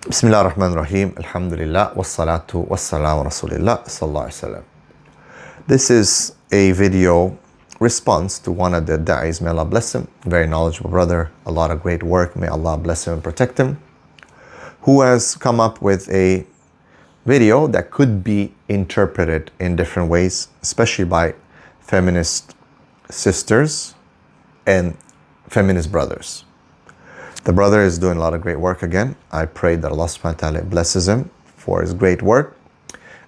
Bismillah ar-Rahman ar-Rahim, alhamdulillah, wassalatu wassalamu rasulillah, sallallahu alaihi wasallam. This is a video response to one of the Daees, may Allah bless him, very knowledgeable brother, a lot of great work, may Allah bless him and protect him, who has come up with a video that could be interpreted in different ways, especially by feminist sisters and feminist brothers. The brother is doing a lot of great work again. I pray that Allah subhanahu wa ta'ala blesses him for his great work.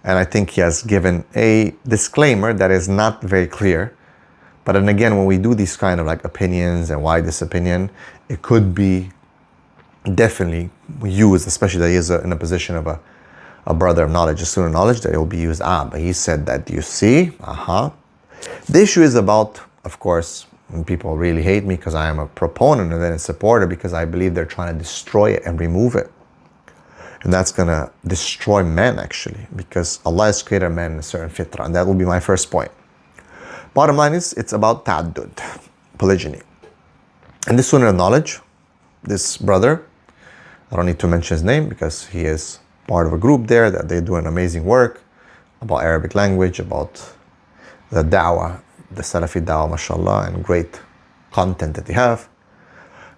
And I think he has given a disclaimer that is not very clear. But then again, when we do these kind of like opinions and why this opinion, it could be definitely used, especially that he is in a position of a brother of knowledge, a student of knowledge, that it will be used. But he said that, you see, The issue is about, of course, and people really hate me because I am a proponent and then a supporter, because I believe they're trying to destroy it and remove it. And that's going to destroy men, actually, because Allah has created men in a certain fitrah, and that will be my first point. Bottom line is, it's about ta'addud, polygyny. And this student of knowledge, this brother, I don't need to mention his name because he is part of a group there that they do an amazing work about Arabic language, about the da'wah, the Salafi da'wah, mashallah, and great content that they have.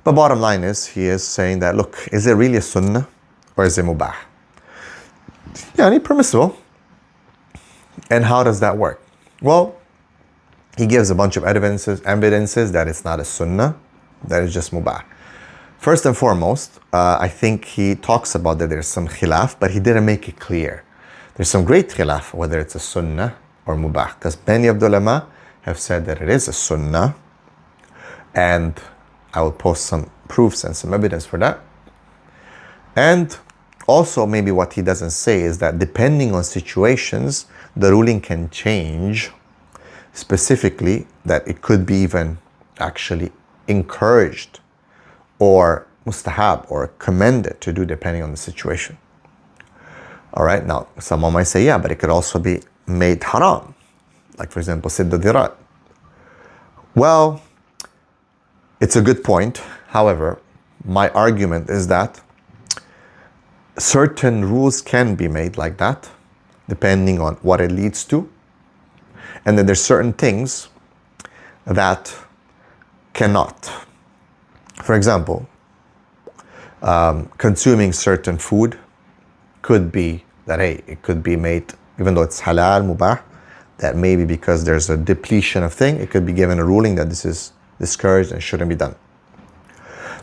But bottom line is, he is saying that, look, is it really a sunnah or is it mubah? Yeah, any permissible. And how does that work? Well, he gives a bunch of evidences that it's not a sunnah, that is just mubah. First and foremost, I think he talks about that there's some khilaf, but he didn't make it clear. There's some great khilaf, whether it's a sunnah or mubah, because many of the ulama have said that it is a sunnah, and I will post some proofs and some evidence for that. And also, maybe what he doesn't say is that depending on situations, the ruling can change, specifically that it could be even actually encouraged or mustahab or commended to do depending on the situation. All right, now someone might say, yeah, but it could also be made haram. Like, for example, sidd dirat. Well, it's a good point. However, my argument is that certain rules can be made like that, depending on what it leads to. And then there's certain things that cannot. For example, consuming certain food could be that, hey, it could be made, even though it's halal, mubah, that maybe because there's a depletion of thing, it could be given a ruling that this is discouraged and shouldn't be done.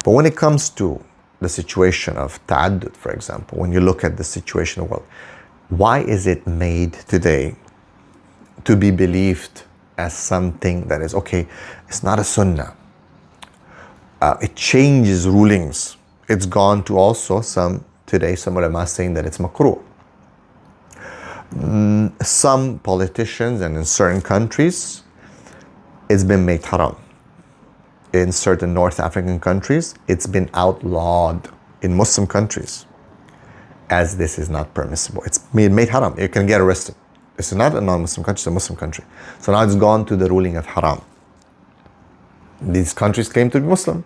But when it comes to the situation of ta'addud, for example, when you look at the situation of the world, why is it made today to be believed as something that is, okay, it's not a sunnah. It changes rulings. It's gone to also some ulama saying that it's makruh. Some politicians and in certain countries, it's been made haram. In certain North African countries, it's been outlawed. In Muslim countries, as this is not permissible. It's made haram. You can get arrested. This is not a non-Muslim country, it's a Muslim country. So now it's gone to the ruling of haram. These countries claim to be Muslim.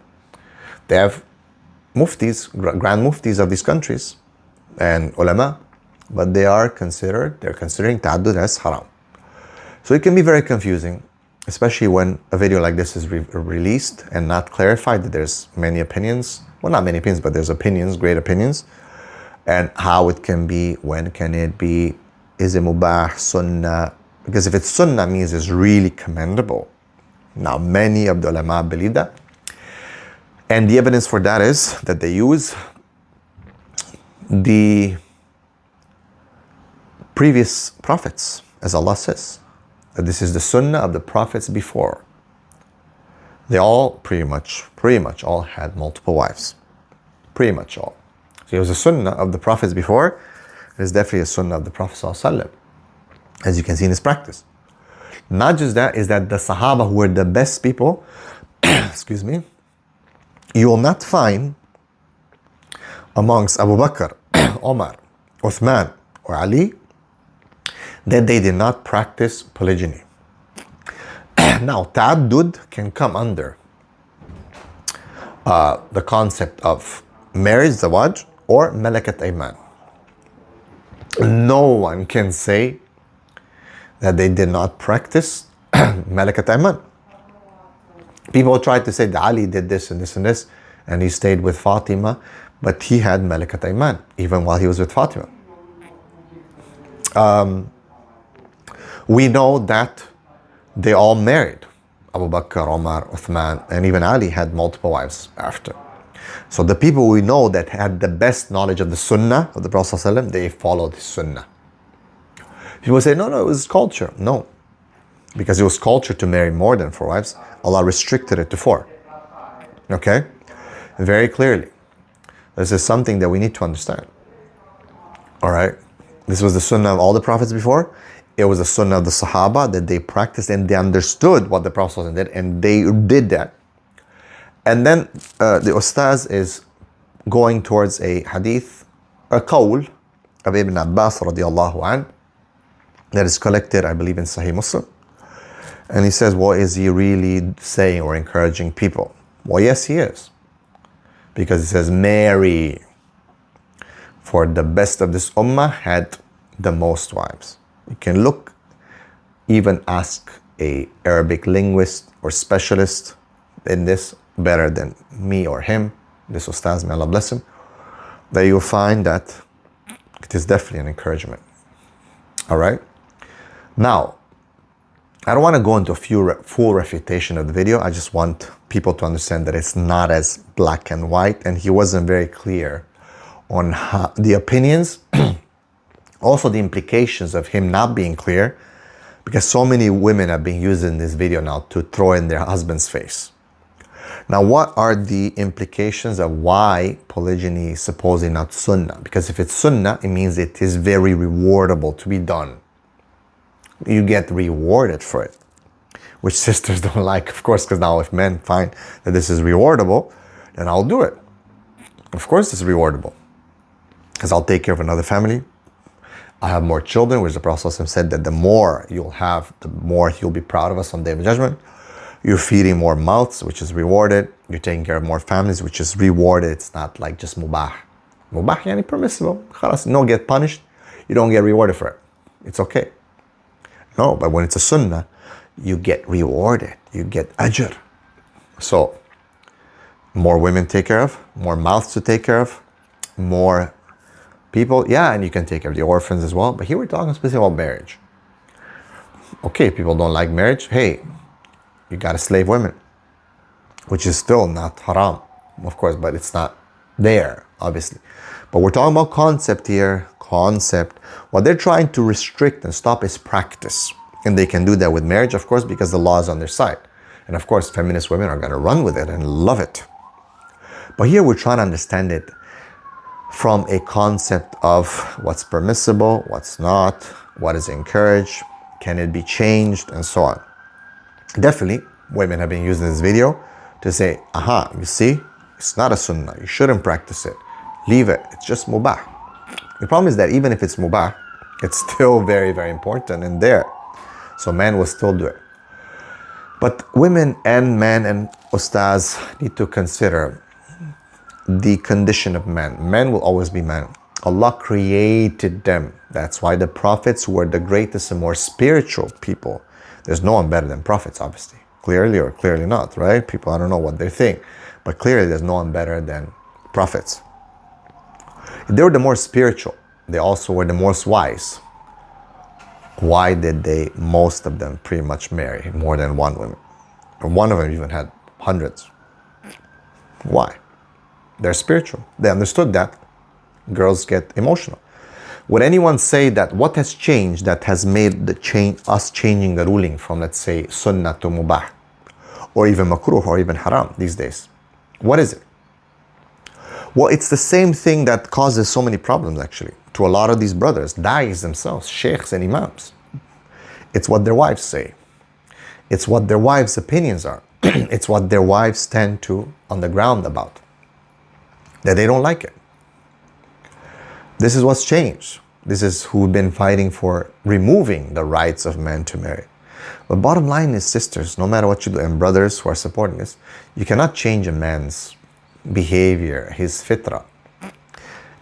They have muftis, grand muftis of these countries, and ulama, but they're considering ta'addud as haram. So it can be very confusing, especially when a video like this is released and not clarified, that there's many opinions. Well, not many opinions, but there's opinions, great opinions, and how it can be, when can it be, is it mubah, sunnah? Because if it's sunnah, means it's really commendable. Now, many of the ulama believe that. And the evidence for that is that they use the previous prophets, as Allah says, that this is the sunnah of the prophets before. They all pretty much all had multiple wives. Pretty much all. So it was a sunnah of the prophets before. It is definitely a sunnah of the Prophet ﷺ, as you can see in his practice. Not just that, is that the Sahaba, who were the best people, excuse me, you will not find amongst Abu Bakr, Omar, Uthman, or Ali, that they did not practice polygyny. Now, ta'addud can come under the concept of marriage, zawaj, or malakat ayman. No one can say that they did not practice malakat ayman. People tried to say that Ali did this and this and this, and he stayed with Fatima, but he had malakat ayman even while he was with Fatima. We know that they all married. Abu Bakr, Omar, Uthman, and even Ali had multiple wives after. So the people we know that had the best knowledge of the sunnah of the Prophet ﷺ, they followed his sunnah. People say, no, it was culture. No, because it was culture to marry more than 4 wives. Allah restricted it to 4. Okay? Very clearly. This is something that we need to understand. All right? This was the sunnah of all the prophets before. It was the sunnah of the Sahaba that they practiced and they understood what the Prophet ﷺ did, and they did that. And then the Ustaz is going towards a hadith, a qawl of Ibn Abbas radiallahu an, that is collected, I believe, in Sahih Muslim. And he says, well, is he really saying or encouraging people? Well, yes, he is. Because he says, Mary, for the best of this ummah, had the most wives. You can look, even ask a Arabic linguist or specialist in this, better than me or him, this Ustaz, may Allah bless him, that you'll find that it is definitely an encouragement. All right? Now, I don't want to go into a full refutation of the video. I just want people to understand that it's not as black and white, and he wasn't very clear on how, the opinions, also the implications of him not being clear, because so many women are being used in this video now to throw in their husband's face. Now, what are the implications of why polygyny is supposedly not sunnah? Because if it's sunnah, it means it is very rewardable to be done. You get rewarded for it, which sisters don't like, of course, because now if men find that this is rewardable, then I'll do it. Of course it's rewardable, because I'll take care of another family. I have more children, which the Prophet said that the more you'll have, the more he'll be proud of us on the Day of Judgment. You're feeding more mouths, which is rewarded. You're taking care of more families, which is rewarded. It's not like just mubah. Mubah yani permissible. Khalas, you don't get punished. You don't get rewarded for it. It's okay. No, but when it's a sunnah, you get rewarded. You get ajr. So, more women take care of, more mouths to take care of, more people. Yeah, and you can take care of the orphans as well. But here we're talking specifically about marriage. Okay, people don't like marriage. Hey, you got to slave women, which is still not haram, of course, but it's not there, obviously. But we're talking about concept here, concept. What they're trying to restrict and stop is practice. And they can do that with marriage, of course, because the law is on their side. And of course, feminist women are going to run with it and love it. But here we're trying to understand it from a concept of what's permissible, what's not, what is encouraged, can it be changed, and so on. Definitely, women have been using this video to say, aha, you see, it's not a sunnah. You shouldn't practice it. Leave it. It's just mubah. The problem is that even if it's mubah, it's still very, very important and there. So men will still do it. But women and men and ustaz need to consider the condition of men. Men will always be men. Allah created them. That's why the prophets were the greatest and more spiritual people. There's no one better than prophets, obviously. Clearly or clearly not, right? People, I don't know what they think. But clearly there's no one better than prophets. They were the more spiritual. They also were the most wise. Why did they, most of them, pretty much marry more than one woman? And one of them even had hundreds. Why? They're spiritual. They understood that. Girls get emotional. Would anyone say that what has changed that has made the change, us changing the ruling from, let's say, sunnah to mubah, or even makruh, or even haram these days? What is it? Well, it's the same thing that causes so many problems, actually, to a lot of these brothers, Daees themselves, sheikhs and imams. It's what their wives say. It's what their wives' opinions are. It's what their wives stand to on the ground about. That they don't like it. This is what's changed. This is who've been fighting for removing the rights of men to marry. But bottom line is, sisters, no matter what you do, and brothers who are supporting this, you cannot change a man's behavior, his fitrah.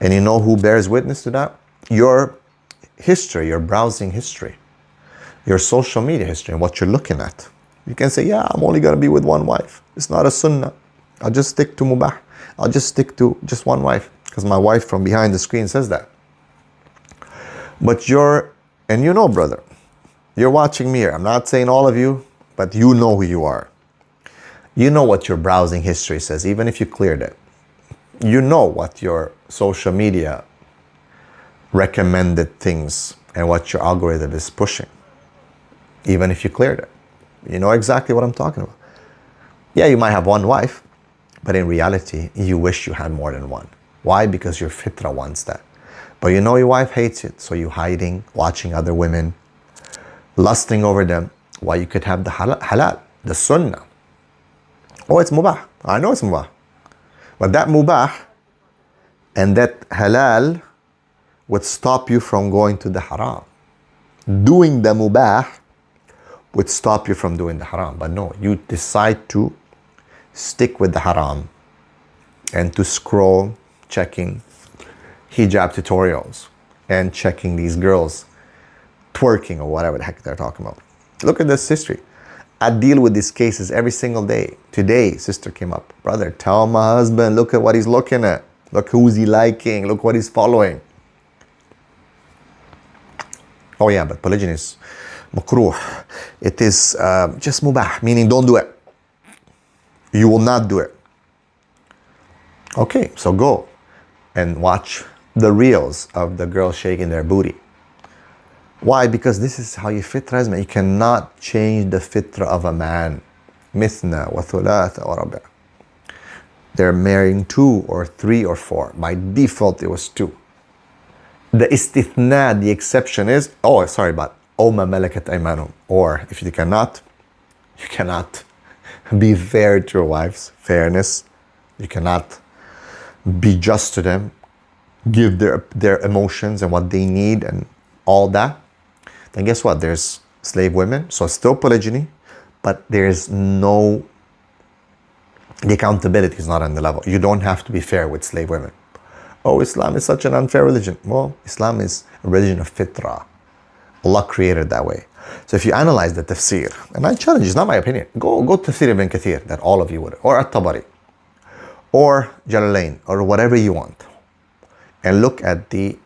And you know who bears witness to that? Your history, your browsing history, your social media history, and what you're looking at. You can say, yeah, I'm only going to be with one wife. It's not a sunnah. I'll just stick to mubah. I'll just stick to just one wife, because my wife from behind the screen says that. But and you know, brother, you're watching me here. I'm not saying all of you, but you know who you are. You know what your browsing history says, even if you cleared it. You know what your social media recommended things and what your algorithm is pushing, even if you cleared it. You know exactly what I'm talking about. Yeah, you might have one wife, but in reality, you wish you had more than one. Why? Because your fitra wants that. But you know your wife hates it, so you're hiding, watching other women, lusting over them. Why? You could have the halal, the sunnah. Oh, it's mubah. I know it's mubah. But that mubah and that halal would stop you from going to the haram. Doing the mubah would stop you from doing the haram. But no, you decide to stick with the haram and to scroll, checking hijab tutorials and checking these girls twerking or whatever the heck they're talking about. Look at this history. I deal with these cases every single day. Today, sister came up. Brother, tell my husband, look at what he's looking at. Look who's he liking. Look what he's following. Oh yeah, but polygyny is makruh. It is just mubah, meaning don't do it. You will not do it. Okay, so go and watch the reels of the girls shaking their booty. Why? Because this is how your fitra is, man. You cannot change the fitra of a man. Mithna wa thulatha wa rabi'. They're marrying 2 or 3 or 4. By default, it was 2. The istithna, the exception is, ma malakat aymanum. Or if you cannot be fair to your wives. Fairness. You cannot be just to them. Give their emotions and what they need and all that. Then guess what? There's slave women. So it's still polygyny, but there's the accountability is not on the level. You don't have to be fair with slave women. Oh, Islam is such an unfair religion. Well, Islam is a religion of fitrah. Allah created that way. So if you analyze the tafsir, and I challenge, it's not my opinion, go to Tafsir ibn Kathir, that all of you would, or At-Tabari, or Jalalain, or whatever you want, and look at the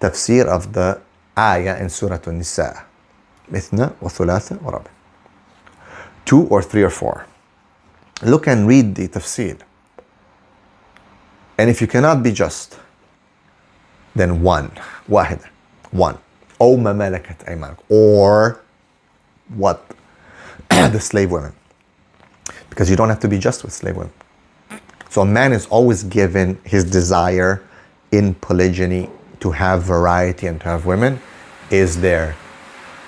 tafsir of the ayah in Surah An-Nisa. Mithna wa thulatha wa rabi'. 2 or 3 or 4. Look and read the tafsir. And if you cannot be just, then one. Oh, ma malakat aymanukum. Or what? The slave women. Because you don't have to be just with slave women. So a man is always given his desire in polygyny to have variety and to have women is there,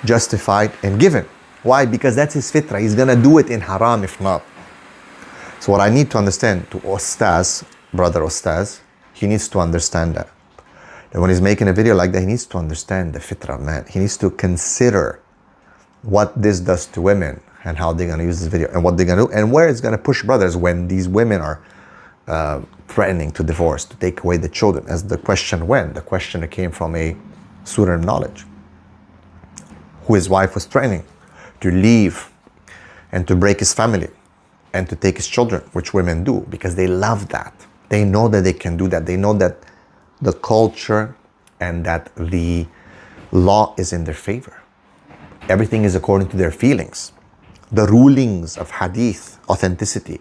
justified and given. Why? Because that's his fitrah. He's gonna do it in haram if not. So what I need to understand to brother Ustaz, he needs to understand that. And when he's making a video like that, he needs to understand the fitrah of man. He needs to consider what this does to women and how they're gonna use this video and what they're gonna do and where it's gonna push brothers when these women are threatening to divorce, to take away the children. As the question went, the question came from a student of knowledge who his wife was threatening to leave and to break his family and to take his children, which women do because they love that. They know that they can do that. They know that the culture and that the law is in their favor. Everything is according to their feelings. The rulings of hadith, authenticity,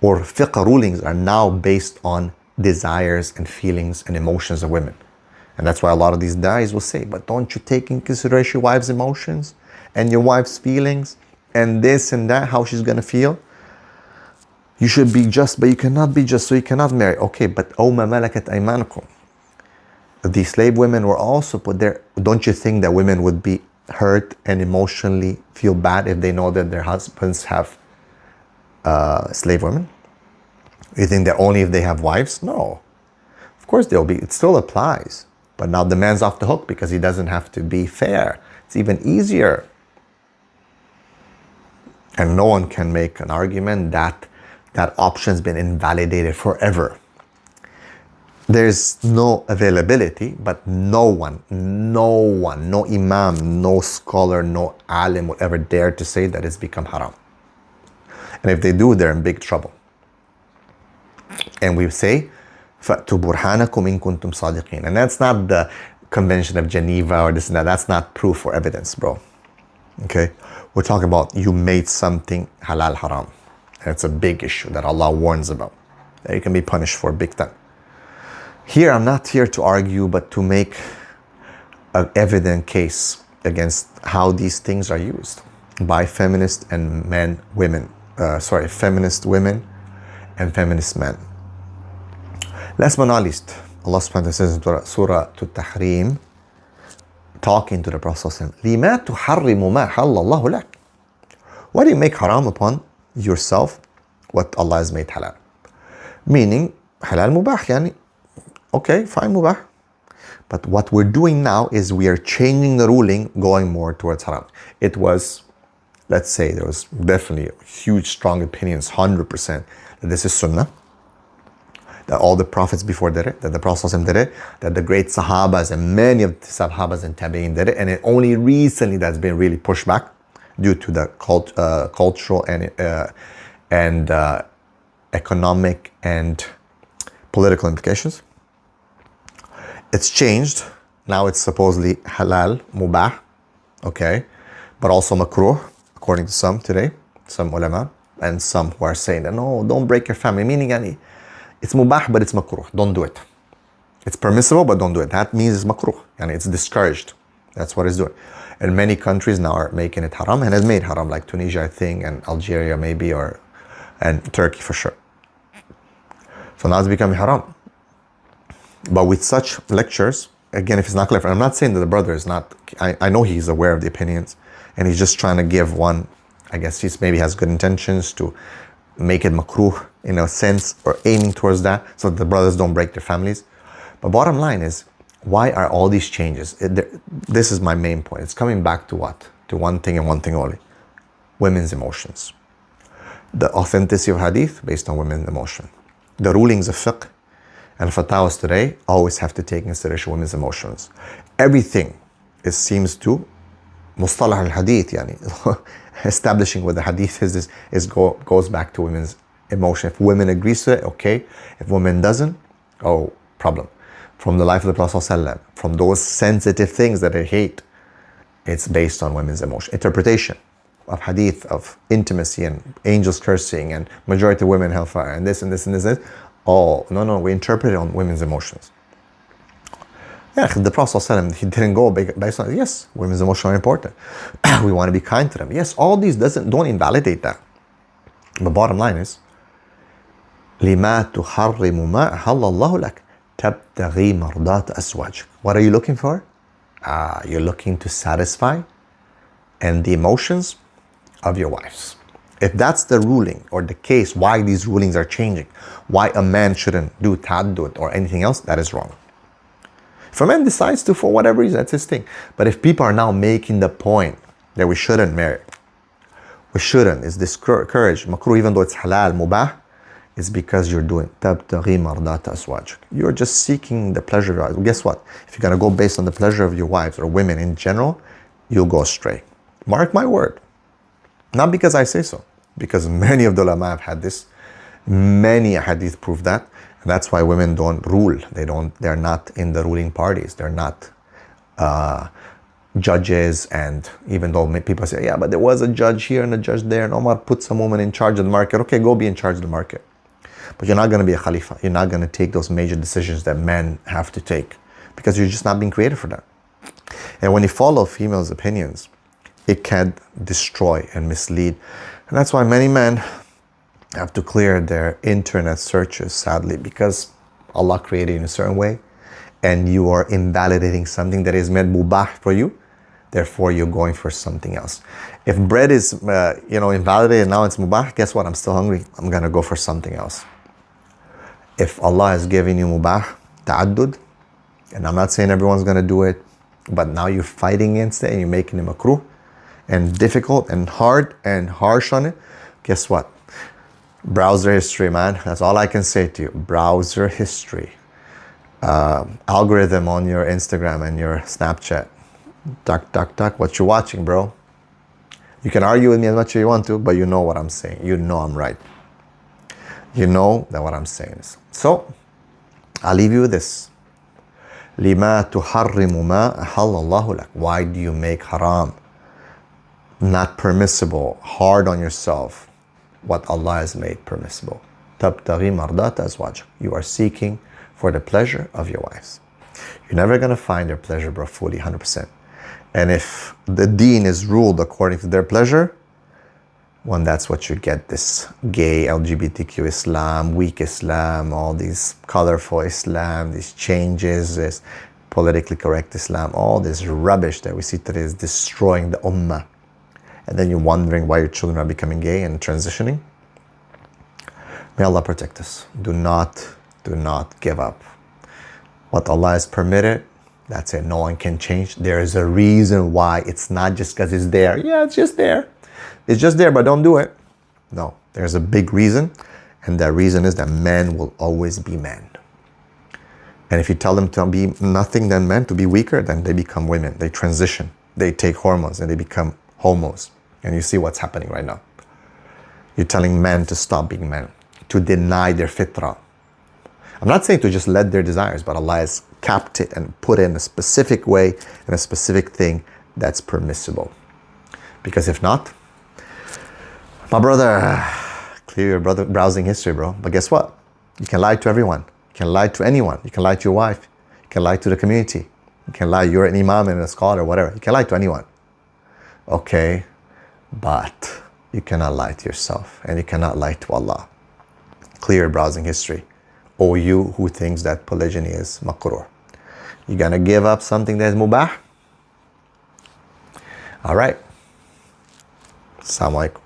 or fiqh rulings are now based on desires and feelings and emotions of women. And that's why a lot of these Daees will say, but don't you take in consideration your wife's emotions and your wife's feelings and this and that, how she's gonna feel? You should be just, but you cannot be just, so you cannot marry. Okay, but oh ma malakat aymanukum. The slave women were also put there. Don't you think that women would be hurt and emotionally feel bad if they know that their husbands have slave women? You think that only if they have wives? No. Of course they'll be, it still applies. But now the man's off the hook because he doesn't have to be fair. It's even easier. And no one can make an argument that that option's been invalidated forever. there's no availability, but no imam, no scholar, no alim will ever dare to say that it's become haram. And if they do, they're in big trouble. And we say, فَأْتُوا بُرْحَانَكُمْ إِن كُنْتُمْ صَادِقِينَ. And that's not the Convention of Geneva or this and that. That's not proof or evidence, bro. Okay? We're talking about you made something halal haram. And it's a big issue that Allah warns about. That you can be punished for big time. Here, I'm not here to argue, but to make an evident case against how these things are used by feminist and feminist women and feminist men. Last but not least, Allah subhanahu wa ta'ala says in Surah At-Tahrim, talking to the Prophet لِمَا تُحَرِّمُ مَا حَلَّ اللَّهُ لَكَ. Why do you make haram upon yourself what Allah has made halal? Meaning, halal mubah, yani, okay, fine, mubah. But what we're doing now is we are changing the ruling, going more towards haram. It was, let's say, there was definitely huge, strong opinions, 100%, that this is sunnah, that all the prophets before did it, that the Prophet did it, that the great Sahabas and many of the Sahabas and Tabi'in did it, and it only recently that's been really pushed back due to the cultural and economic and political implications. It's changed. Now it's supposedly halal, mubah, okay, but also makruh, according to some today, some ulama, and some who are saying that, no, don't break your family, meaning yani, it's mubah, but it's makruh. Don't do it. It's permissible, but don't do it. That means it's makruh. Yani it's discouraged. That's what it's doing. And many countries now are making it haram and has made haram, like Tunisia, I think, and Algeria maybe, and Turkey for sure. So now it's becoming haram. But with such lectures, again, if it's not clear, I'm not saying that the brother is not, I know he's aware of the opinions and he's just trying to give one, I guess he's maybe has good intentions to make it makruh in a sense, or aiming towards that so the brothers don't break their families. But bottom line is, why are all these changes? This is my main point. It's coming back to what? To one thing and one thing only. Women's emotions. The authenticity of hadith based on women's emotion. The rulings of fiqh and fatwas today always have to take in consideration women's emotions. Everything seems to mustalah al-hadith, yani, establishing what the hadith goes back to women's emotion. If women agrees to it, okay. If women doesn't, oh, problem. From the life of the Prophet ﷺ, from those sensitive things that they hate, it's based on women's emotion. Interpretation of hadith, of intimacy and angels cursing and majority of women hellfire and this and this and this. Oh, no, we interpret it on women's emotions. Yeah, the Prophet ﷺ, he didn't go based on, yes, women's emotions are important. We want to be kind to them. Yes, all these don't invalidate that. But bottom line is, لِمَا تُحَرِّمُ مَا أَحَلَّ اللَّهُ لَكَ تَبْتَغِي مَرْضَاتَ أَزْوَاجِكَ. What are you looking for? You're looking to satisfy and the emotions of your wives. If that's the ruling or the case, why these rulings are changing, why a man shouldn't do ta'addud or anything else, that is wrong. If a man decides to, for whatever reason, that's his thing. But if people are now making the point that we shouldn't marry, we shouldn't, it's discouraged, makruh, even though it's halal, mubah, it's because you're doing tabtaghi mardat azwaj. You're just seeking the pleasure of your wives. Well, guess what? If you're going to go based on the pleasure of your wives or women in general, you'll go astray. Mark my word. Not because I say so, because many of the ulama have had this. Many hadith prove that. And that's why women don't rule. They're not in the ruling parties. They're not judges. And even though people say, yeah, but there was a judge here and a judge there, and Omar put some woman in charge of the market. Okay, go be in charge of the market. But you're not going to be a khalifa. You're not going to take those major decisions that men have to take, because you're just not being created for that. And when you follow females' opinions, it can destroy and mislead. And that's why many men have to clear their internet searches, sadly, because Allah created you in a certain way and you are invalidating something that is meant mubah for you. Therefore, you're going for something else. If bread is, invalidated, now it's mubah, guess what? I'm still hungry. I'm going to go for something else. If Allah has given you mubah, ta'addud, and I'm not saying everyone's going to do it, but now you're fighting against it and you're making it makruh and difficult and hard and harsh on it, guess what? Browser history, man. That's all I can say to you. Browser history. algorithm on your Instagram and your Snapchat. Duck, what you watching, bro? You can argue with me as much as you want to, but you know what I'm saying. You know I'm right. You know that what I'm saying is. So, I'll leave you with this. لِمَا تُحَرِّمُ مَا أَحَلَّ اللَّهُ لَكَ. Why do you make haram, not permissible, hard on yourself, what Allah has made permissible? تَبْتَغِي مَرْضَاتَ أَزْوَاجِكَ. You are seeking for the pleasure of your wives. You're never going to find their pleasure, bro, fully, 100%. And if the deen is ruled according to their pleasure, when that's what you get, this gay LGBTQ Islam, weak Islam, all these colorful Islam, these changes, this politically correct Islam, all this rubbish that we see today is destroying the ummah. And then you're wondering why your children are becoming gay and transitioning. May Allah protect us. Do not give up. What Allah has permitted, that's it. No one can change. There is a reason why. It's not just because it's there. Yeah, it's just there. It's just there, but don't do it. No, there's a big reason. And that reason is that men will always be men. And if you tell them to be nothing than men, to be weaker, then they become women. They transition. They take hormones and they become homos. And you see what's happening right now. You're telling men to stop being men, to deny their fitrah. I'm not saying to just let their desires, but Allah has capped it and put it in a specific way and a specific thing that's permissible. Because if not, my brother, clear your browsing history, bro. But guess what? You can lie to everyone. You can lie to anyone. You can lie to your wife. You can lie to the community. You can lie, you're an imam and a scholar, whatever. You can lie to anyone. Okay, but you cannot lie to yourself and you cannot lie to Allah. Clear your browsing history. Or you who thinks that polygyny is makruh. You're gonna give up something that is mubah? All right. Assalamu alaikum.